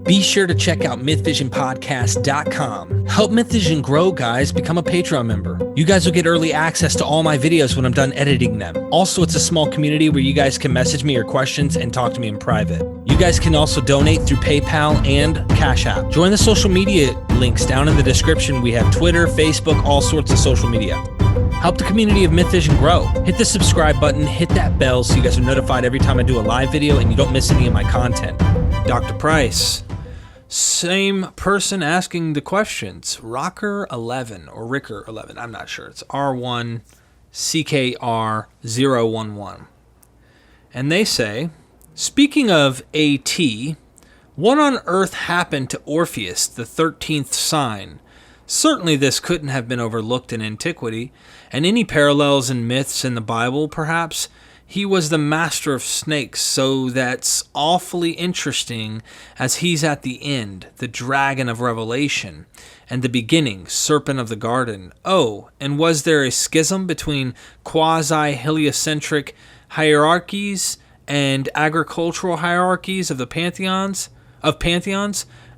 Be sure to check out mythvisionpodcast.com. Help MythVision grow, guys. Become a Patreon member. You guys will get early access to all my videos when I'm done editing them. Also, it's a small community where you guys can message me your questions and talk to me in private. You guys can also donate through PayPal and Cashapp. Join the social media links down in the description. We have Twitter, Facebook, all sorts of social media. Help the community of MythVision grow. Hit the subscribe button, hit that bell so you guys are notified every time I do a live video and you don't miss any of my content. Dr. Price. Same person asking the questions. Rocker11 or Ricker11. I'm not sure. It's R1CKR011. And they say, speaking of AT, what on earth happened to Orpheus, the 13th sign? Certainly this couldn't have been overlooked in antiquity, and any parallels in myths in the Bible, perhaps? He was the master of snakes, so that's awfully interesting as he's at the end, the dragon of Revelation, and the beginning, serpent of the garden. Oh, and was there a schism between quasi-heliocentric hierarchies and agricultural hierarchies of the pantheons,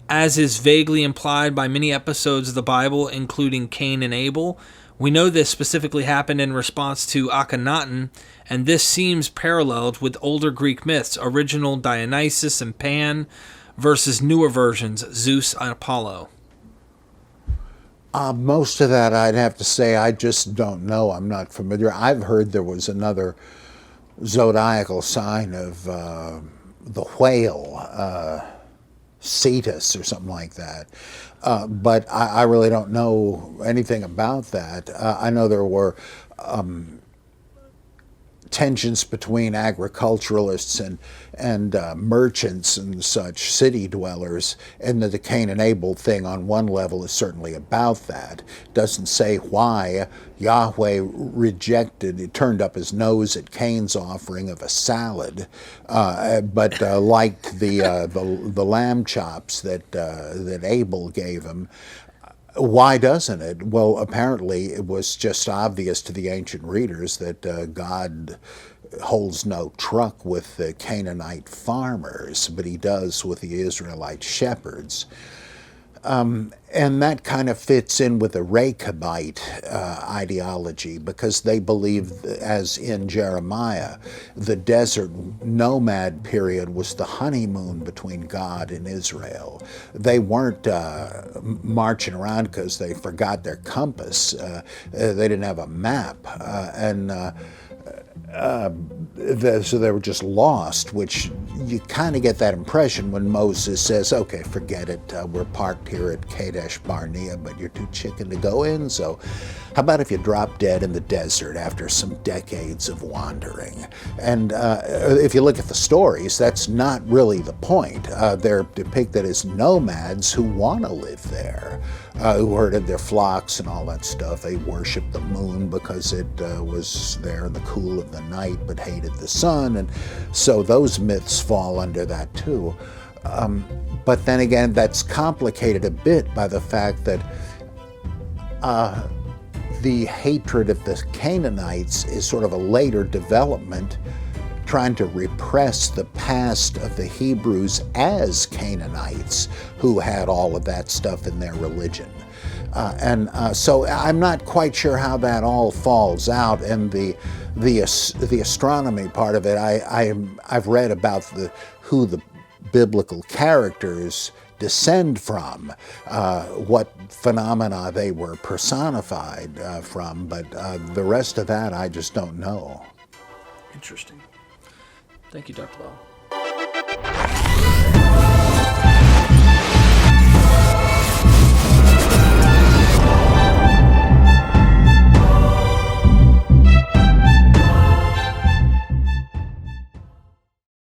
as is vaguely implied by many episodes of the Bible, including Cain and Abel? We know this specifically happened in response to Akhenaten, and this seems paralleled with older Greek myths, original Dionysus and Pan versus newer versions, Zeus and Apollo. Most of that I'd have to say I just don't know. I'm not familiar. I've heard there was another zodiacal sign of the whale, Cetus or something like that. But I really don't know anything about that. I know there were tensions between agriculturalists and merchants and such, city dwellers, and the Cain and Abel thing on one level is certainly about that. It doesn't say why Yahweh it turned up his nose at Cain's offering of a salad, but liked the lamb chops that Abel gave him. Why doesn't it? Well, apparently it was just obvious to the ancient readers that God holds no truck with the Canaanite farmers, but he does with the Israelite shepherds. And that kind of fits in with the Rechabite ideology, because they believe, as in Jeremiah, the desert nomad period was the honeymoon between God and Israel. They weren't marching around because they forgot their compass. They didn't have a map. So they were just lost, which you kind of get that impression when Moses says, okay, forget it, we're parked here at Kadesh Barnea, but you're too chicken to go in, so how about if you drop dead in the desert after some decades of wandering? And if you look at the stories, that's not really the point. They're depicted as nomads who want to live there, who herded their flocks and all that stuff. They worshiped the moon because it was there in the cool of the night, but hated the sun, and so those myths fall under that too. But then again, that's complicated a bit by the fact that the hatred of the Canaanites is sort of a later development, trying to repress the past of the Hebrews as Canaanites who had all of that stuff in their religion. So I'm not quite sure how that all falls out, and the astronomy part of it, I've read about who the biblical characters descend from, what phenomena they were personified from, but the rest of that I just don't know. Interesting. Thank you, Dr. Bell.